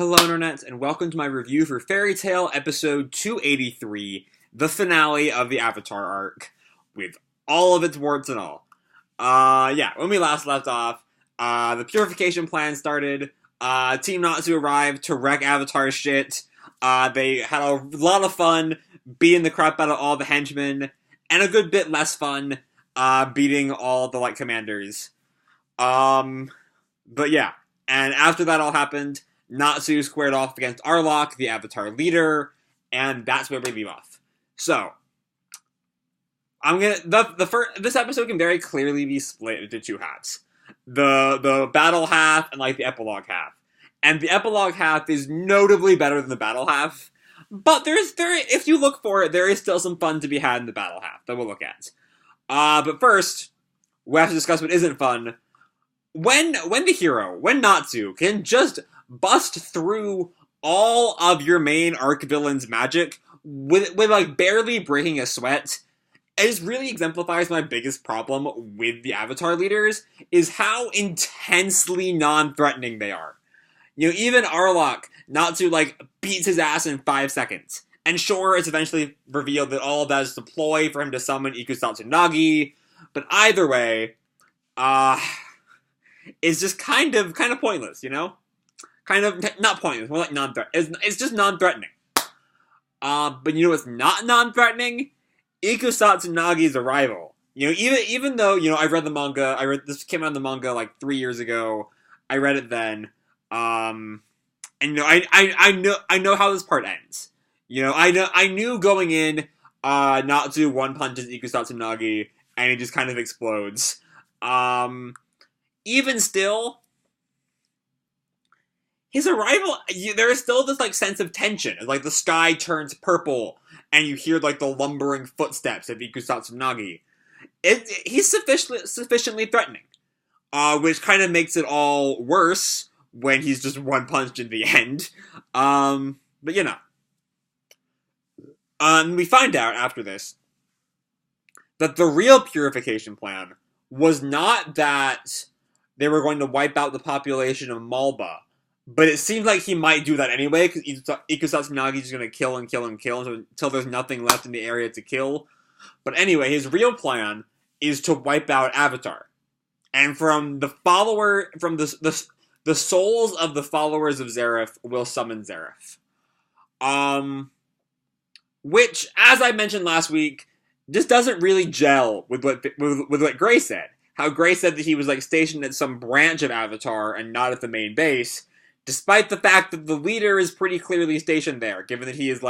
Hello, Internets, and welcome to my review for Fairy Tail episode 283, the finale of the Avatar arc, with all of its warts and all. When we last left off, the purification plan started, Team Natsu arrived to wreck Avatar's shit, they had a lot of fun beating the crap out of all the henchmen, and a good bit less fun, beating all the Light Commanders. And after that all happened, Natsu squared off against Arlok, the Avatar leader, and that's where we leave off. So, this episode can very clearly be split into two halves. The battle half and the epilogue half. And the epilogue half is notably better than the battle half, but if you look for it, there is still some fun to be had in the battle half that we'll look at. But first, we have to discuss what isn't fun. When the hero, when Natsu, can just bust through all of your main arc villain's magic with barely breaking a sweat, it really exemplifies my biggest problem with the Avatar leaders, is how intensely non-threatening they are. Even Arlok, Natsu, beats his ass in 5 seconds. And sure, it's eventually revealed that all of that is a ploy for him to summon Ikusatsu Nagi, but either way, it's just kind of pointless, Kind of, not pointless, more like non-threatening. It's just non-threatening. But what's not non-threatening? Ikusatsu Nagi's arrival. Even though, I read the manga, this came out in the manga 3 years ago, I read it then, and I know how this part ends. I knew going in, Natsu one punches Ikusatsu Nagi, and he just kind of explodes. Even still, his arrival, there is still this sense of tension. As, the sky turns purple, and you hear the lumbering footsteps of Ikusatsu Nagi. He's sufficiently threatening, which kind of makes it all worse when he's just one punched in the end. We find out after this that the real purification plan was not that they were going to wipe out the population of Malba, but it seems like he might do that anyway, because Ikusatsu Nagi is going to kill and kill and kill until there's nothing left in the area to kill. But anyway, his real plan is to wipe out Avatar. And from the souls of the followers of Zareth will summon Zareth. Which, as I mentioned last week, just doesn't really gel with what Gray said. How Gray said that he was stationed at some branch of Avatar and not at the main base, despite the fact that the leader is pretty clearly stationed there, given that he is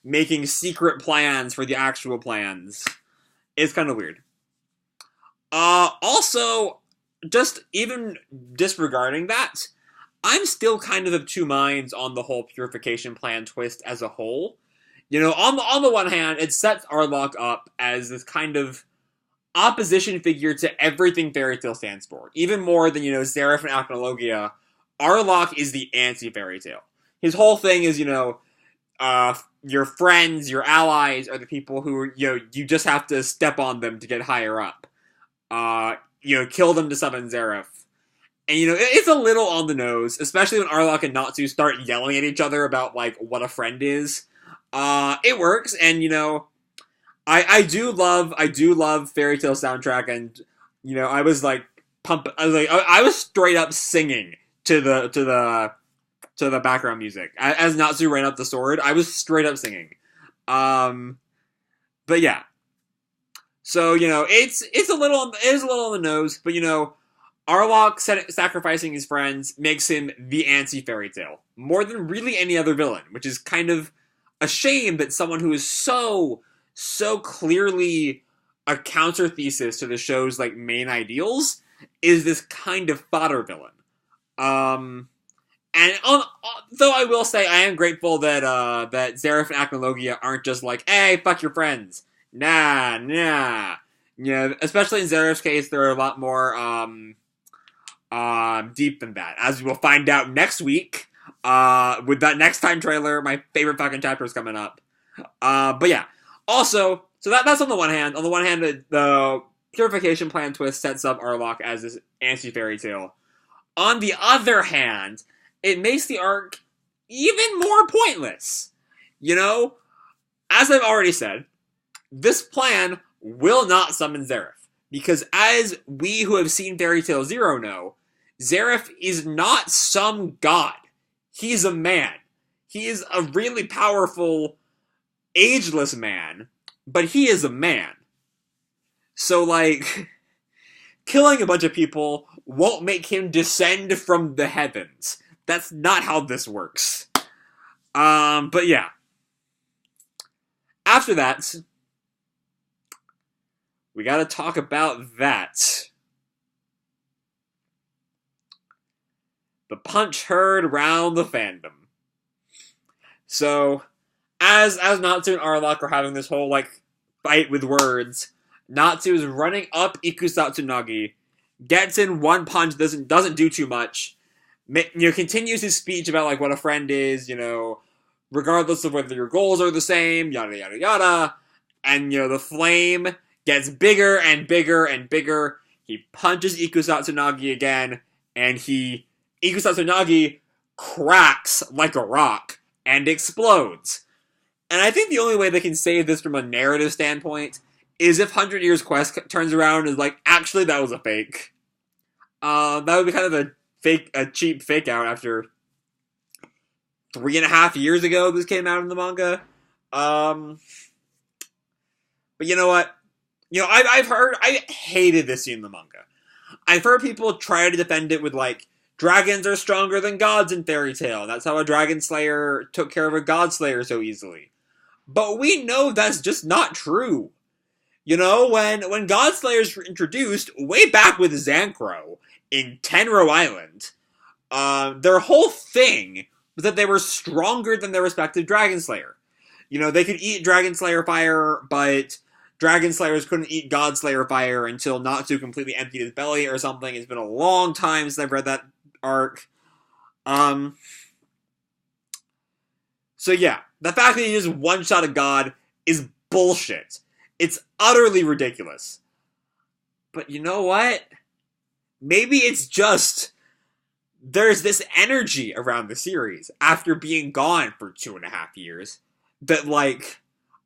making secret plans for the actual plans. It's kind of weird. Also, just even disregarding that, I'm still kind of two minds on the whole purification plan twist as a whole. On the one hand, it sets Arlok up as this kind of opposition figure to everything Fairy Tail stands for. Even more than, Zareth and Acnologia, Arlok is the anti-Fairy Tail. His whole thing is, your friends, your allies are the people who, you just have to step on them to get higher up. Kill them to summon Zareth. And, it's a little on the nose, especially when Arlok and Natsu start yelling at each other about, what a friend is. It works, and, I do love Fairy Tail soundtrack, and, I was, I was straight up singing to the background music. As Natsu ran up the sword, I was straight up singing. But yeah. So, it is a little on the nose, but, Arlok sacrificing his friends makes him the anti-Fairy Tail. More than really any other villain, which is kind of a shame that someone who is so clearly a counter thesis to the show's main ideals is this kind of fodder villain. Though I will say I am grateful that Zareth and Acnologia aren't just hey, fuck your friends. Nah. Especially in Zareth's case, they're a lot more deep than that, as we will find out next week. With that next time trailer, my favorite fucking chapter is coming up. But yeah. Also, so that's on the one hand. On the one hand, the purification plan twist sets up Arlok as this anti-Fairy Tail. On the other hand, it makes the arc even more pointless. You know, as I've already said, this plan will not summon Zareth. Because as we who have seen Fairy Tail Zero know, Zareth is not some god. He's a man. He is a really powerful, ageless man, but he is a man. So, like, killing a bunch of people won't make him descend from the heavens. That's not how this works. But yeah. After that, we gotta talk about that. The punch heard round the fandom. So, as Natsu and Arlok are having this whole, like, fight with words, Natsu is running up Ikusatsu Nagi, gets in one punch, doesn't do too much, continues his speech about, like, what a friend is, regardless of whether your goals are the same, yada yada yada, and, the flame gets bigger and bigger and bigger. He punches Ikusatsu Nagi again, and Ikusatsu Nagi cracks like a rock and explodes. And I think the only way they can save this from a narrative standpoint is if 100 Years Quest turns around and is like, actually, that was a fake. That would be kind of a cheap fake out after 3.5 years ago this came out in the manga. But you know what? I hated this scene in the manga. I've heard people try to defend it with, like, dragons are stronger than gods in Fairy Tail. That's how a dragon slayer took care of a god slayer so easily. But we know that's just not true. When god slayers were introduced way back with Zancro in Tenro Island, their whole thing was that they were stronger than their respective dragon slayer. They could eat dragon slayer fire, but dragon slayers couldn't eat god slayer fire until Natsu completely emptied his belly or something. It's been a long time since I've read that arc. So yeah, the fact that he just one-shot a god is bullshit. It's utterly ridiculous. But you know what? Maybe it's just there's this energy around the series after being gone for 2.5 years that, like,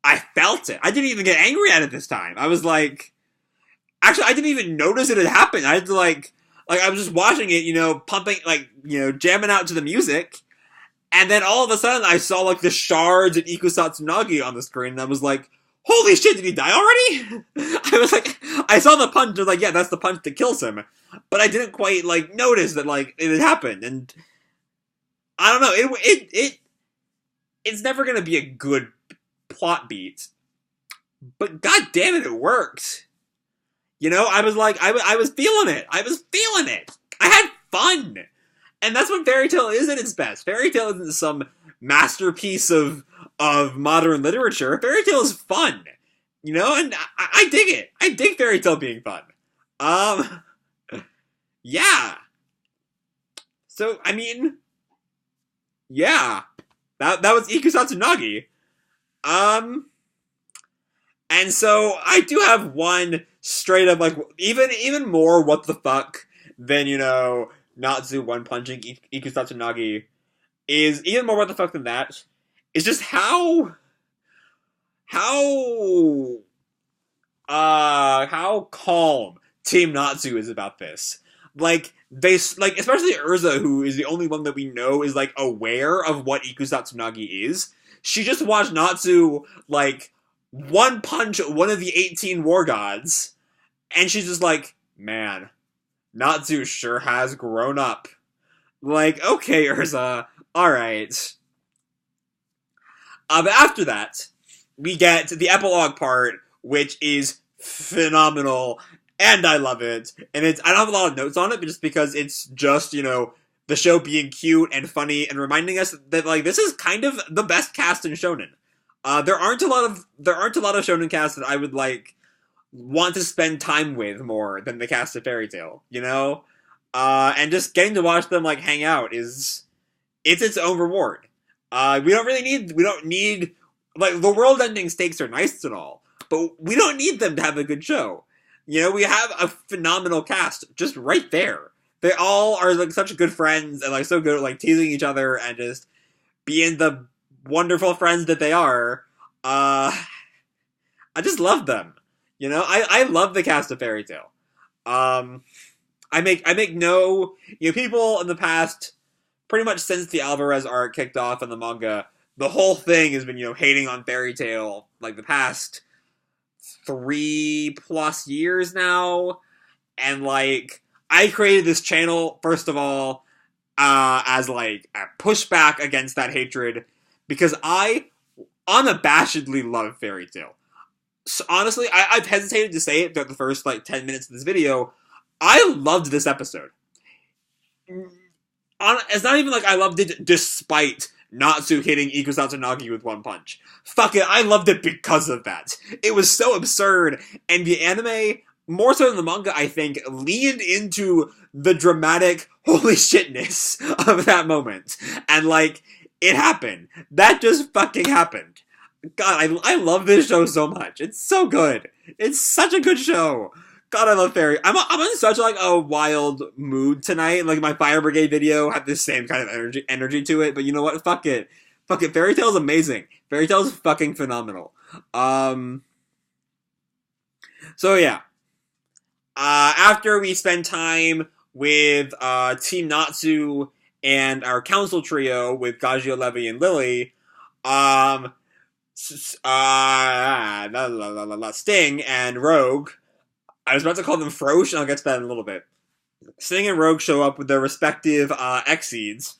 I felt it. I didn't even get angry at it this time. I was like, actually, I didn't even notice it had happened. I had to, like I was just watching it, pumping, jamming out to the music. And then all of a sudden I saw, like, the shards of Ikusatsu Nagi on the screen, and I was like, holy shit, did he die already? I was like, I saw the punch, and I was like, yeah, that's the punch that kills him. But I didn't quite, like, notice that, like, it had happened. And I don't know, it's never gonna be a good plot beat. But god damn it worked. I was like, I was feeling it. I was feeling it. I had fun. And that's what Fairy Tail is at its best. Fairy Tail isn't some masterpiece of modern literature. Fairy Tail is fun. And I dig it. I dig Fairy Tail being fun. Yeah. So, I mean, yeah. That was Ikusatsu Nagi. And so I do have one straight up, like, even more what the fuck than, Natsu one-punching Ikusatsu Nagi is even more what the fuck than that. Is just how calm Team Natsu is about this. Like, especially Urza, who is the only one that we know is, like, aware of what Ikusatsu Nagi is. She just watched Natsu, like, one punch one of the 18 war gods, and she's just like, man, Natsu sure has grown up. Like, okay, Urza, alright. But after that, we get the epilogue part, which is phenomenal, and I love it. And I don't have a lot of notes on it, but just because it's just, the show being cute and funny and reminding us that, like, this is kind of the best cast in shonen. There aren't a lot of shonen casts that I would, like, want to spend time with more than the cast of Fairy Tail, and just getting to watch them, like, hang out it's its own reward. We don't need, like, the world-ending stakes are nice and all, but we don't need them to have a good show. We have a phenomenal cast just right there. They all are, like, such good friends and, like, so good at, like, teasing each other and just being the wonderful friends that they are, I just love them. You know, I love the cast of Fairy Tail. Um, I make no, you know, people in the past, pretty much since the Alvarez arc kicked off in the manga, the whole thing has been, you know, hating on Fairy Tail, like, the past 3+ years now, and, like, I created this channel, first of all, as, like, a pushback against that hatred, because I unabashedly love Fairy Tail. So, honestly, I've hesitated to say it throughout the first, like, 10 minutes of this video. I loved this episode. It's not even like I loved it despite Natsu hitting Iko Satsunagi with one punch. Fuck it, I loved it because of that. It was so absurd, and the anime, more so than the manga, I think, leaned into the dramatic holy shitness of that moment. And, like, it happened. That just fucking happened. God, I love this show so much. It's so good. It's such a good show. God, I love Fairy. I'm in such like a wild mood tonight. Like my Fire Brigade video had this same kind of energy to it. But you know what? Fuck it. Fuck it. Fairy Tail is amazing. Fairy Tail is fucking phenomenal. So yeah. After we spend time with Team Natsu and our council trio with Gajio, Levy, and Lily, Sting and Rogue. I was about to call them Frosh, and I'll get to that in a little bit. Sting and Rogue show up with their respective Exceeds.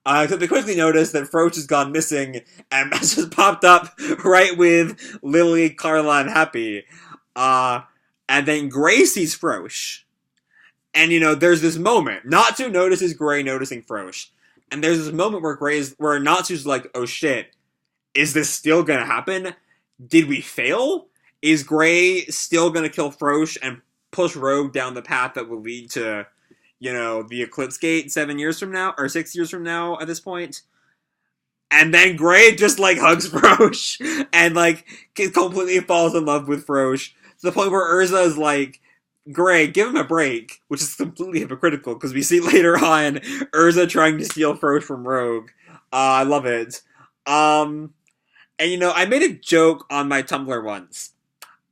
So they quickly notice that Frosh has gone missing, and just popped up right with Lily, Carla, and Happy. And then Gray sees Frosh. And, you know, there's this moment. Natsu notices Gray noticing Frosh. And there's this moment where Natsu's like, oh shit, is this still gonna happen? Did we fail? Is Gray still gonna kill Frosh and push Rogue down the path that will lead to, you know, the Eclipse Gate 7 years from now, or 6 years from now at this point? And then Gray just, like, hugs Frosh and, like, completely falls in love with Frosh to the point where Urza is like, Gray, give him a break, which is completely hypocritical, because we see later on Urza trying to steal Frosh from Rogue. I love it. And, you know, I made a joke on my Tumblr once.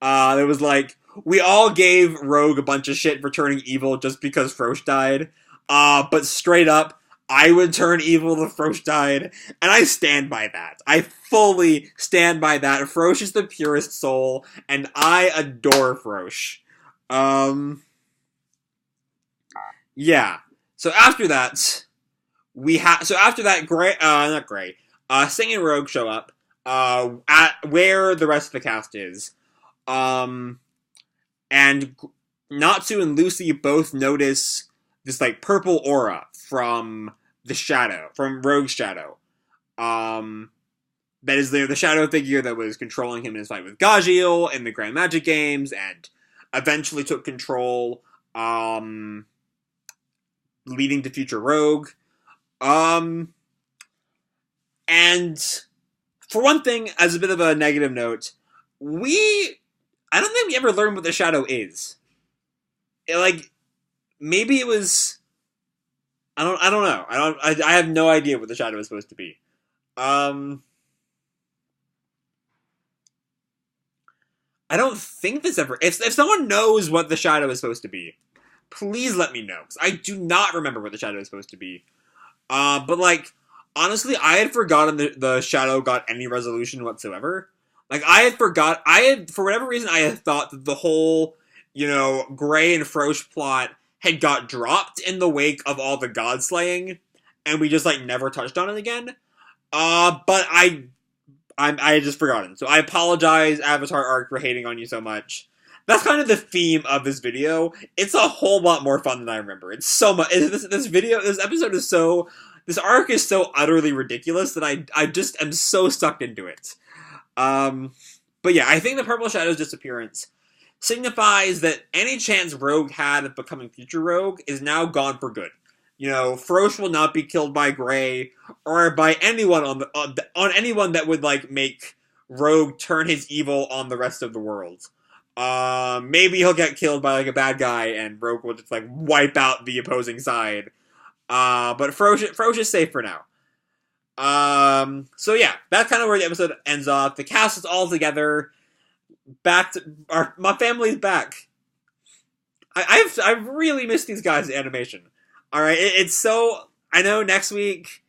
It was like, we all gave Rogue a bunch of shit for turning evil just because Frosh died. But straight up, I would turn evil if Frosh died, and I stand by that. I fully stand by that. Frosh is the purest soul, and I adore Frosh. Yeah. So after that, Sting and Rogue show up, at where the rest of the cast is. And Natsu and Lucy both notice this, like, purple aura from Rogue's shadow. That is the shadow figure that was controlling him in his fight with Gajeel in the Grand Magic Games, and eventually took control, leading to future Rogue. And for one thing, as a bit of a negative note, I don't think we ever learned what the shadow is. Maybe it was, I don't know. I have no idea what the shadow is supposed to be. I don't think this ever... If someone knows what the shadow is supposed to be, please let me know, because I do not remember what the shadow is supposed to be. But, like, honestly, I had forgotten the shadow got any resolution whatsoever. Like, for whatever reason, I had thought that the whole, you know, Gray and Frosh plot had got dropped in the wake of all the god slaying, and we just, like, never touched on it again. But I had just forgotten. So I apologize, Avatar Arc, for hating on you so much. That's kind of the theme of this video. It's a whole lot more fun than I remember. It's so much. This episode is so... This arc is so utterly ridiculous that I just am so sucked into it. But yeah, I think the Purple Shadow's disappearance signifies that any chance Rogue had of becoming future Rogue is now gone for good. You know, Frosh will not be killed by Gray, or by anyone on anyone that would, like, make Rogue turn his evil on the rest of the world. Maybe he'll get killed by, like, a bad guy, and Rogue will just, like, wipe out the opposing side. But Frosh is safe for now. So yeah, that's kind of where the episode ends off. The cast is all together. My family's back. I've really missed these guys' animation. All right, it's so. I know next week,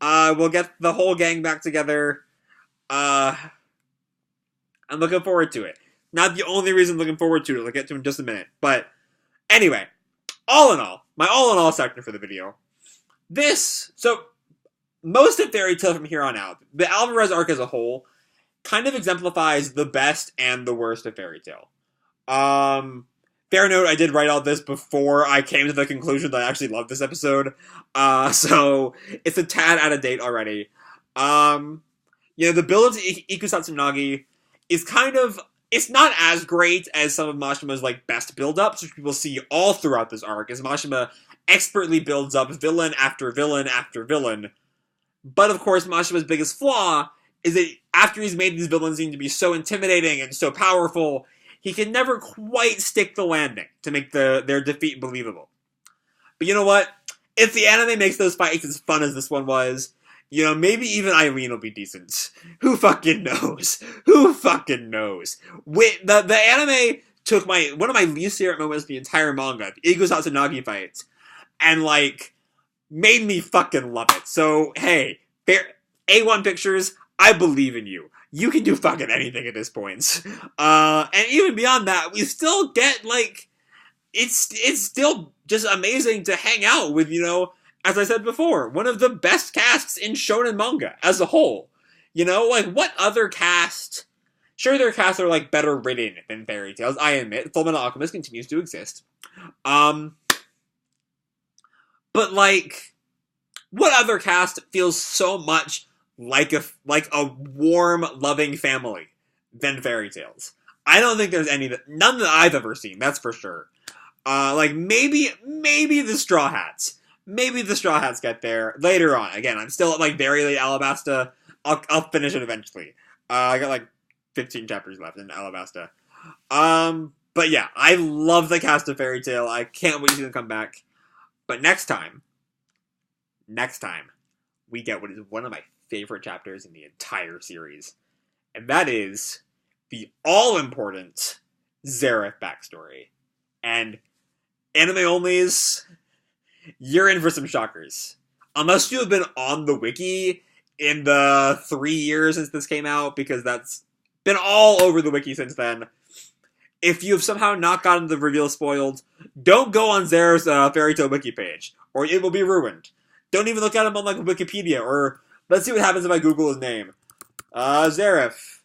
we'll get the whole gang back together. I'm looking forward to it. Not the only reason I'm looking forward to it. I'll get to it in just a minute. But anyway, all in all, my all in all section for the video. So most of Fairy Tail from here on out, the Alvarez arc as a whole, kind of exemplifies the best and the worst of Fairy Tail. Fair note, I did write all this before I came to the conclusion that I actually loved this episode. So it's a tad out of date already. The build to Ikusatsu Nagi is kind of, it's not as great as some of Mashima's best build-ups, which people see all throughout this arc, as Mashima expertly builds up villain after villain after villain. But of course, Mashima's biggest flaw is that after he's made these villains seem to be so intimidating and so powerful, he can never quite stick the landing to make their defeat believable. But you know what? If the anime makes those fights as fun as this one was, maybe even Eileen will be decent. Who fucking knows? Who fucking knows? The anime took one of my least favorite moments of the entire manga, the Ikusatsu Nagi fights, and made me fucking love it. So hey, A1 Pictures, I believe in you. You can do fucking anything at this point. And even beyond that, we still get it's still just amazing to hang out with, as I said before, one of the best casts in shonen manga as a whole. What other cast? Sure, their casts are better written than Fairy Tail's. I admit, Fullmetal Alchemist continues to exist. But what other cast feels so much like a warm, loving family than Fairy Tail's? I don't think there's none that I've ever seen. That's for sure. Maybe the Straw Hats. Maybe the Straw Hats get there later on. Again, I'm still at very late Alabasta. I'll finish it eventually. I got 15 chapters left in Alabasta. But yeah, I love the cast of Fairy Tail. I can't wait to see them come back. But next time, we get what is one of my favorite chapters in the entire series. And that is the all-important Zeref backstory. And anime onlys, you're in for some shockers. Unless you have been on the wiki in the 3 years since this came out, because that's been all over the wiki since then. If you've somehow not gotten the reveal spoiled, don't go on Zeref's Fairy Tail wiki page, or it will be ruined. Don't even look at him on Wikipedia, or let's see what happens if I Google his name. Zeref.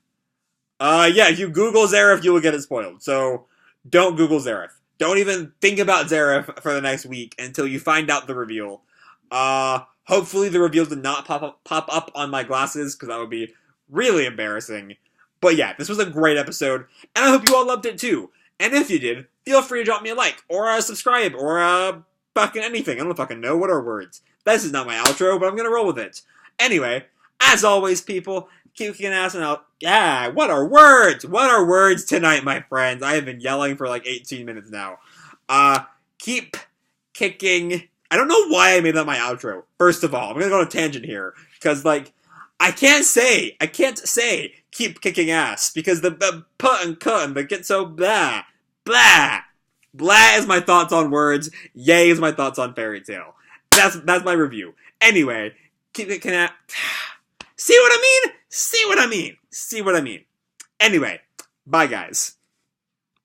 Yeah, if you Google Zeref, you will get it spoiled. So, don't Google Zeref. Don't even think about Zeref for the next week until you find out the reveal. Hopefully the reveal did not pop up on my glasses, because that would be really embarrassing. But yeah, this was a great episode, and I hope you all loved it too. And if you did, feel free to drop me a like, or a subscribe, or fucking anything. I don't fucking know. What are words? This is not my outro, but I'm gonna roll with it. Anyway, as always, people, keep kicking ass and out. Yeah, what are words? What are words tonight, my friends? I have been yelling for 18 minutes now. Keep kicking. I don't know why I made that my outro. First of all, I'm gonna go on a tangent here, because I can't say keep kicking ass, because the put and cut and the get so blah. Blah is my thoughts on words. Yay is my thoughts on Fairy Tail. That's my review. Anyway, keep kicking ass. See what I mean? See what I mean? See what I mean? Anyway, bye guys.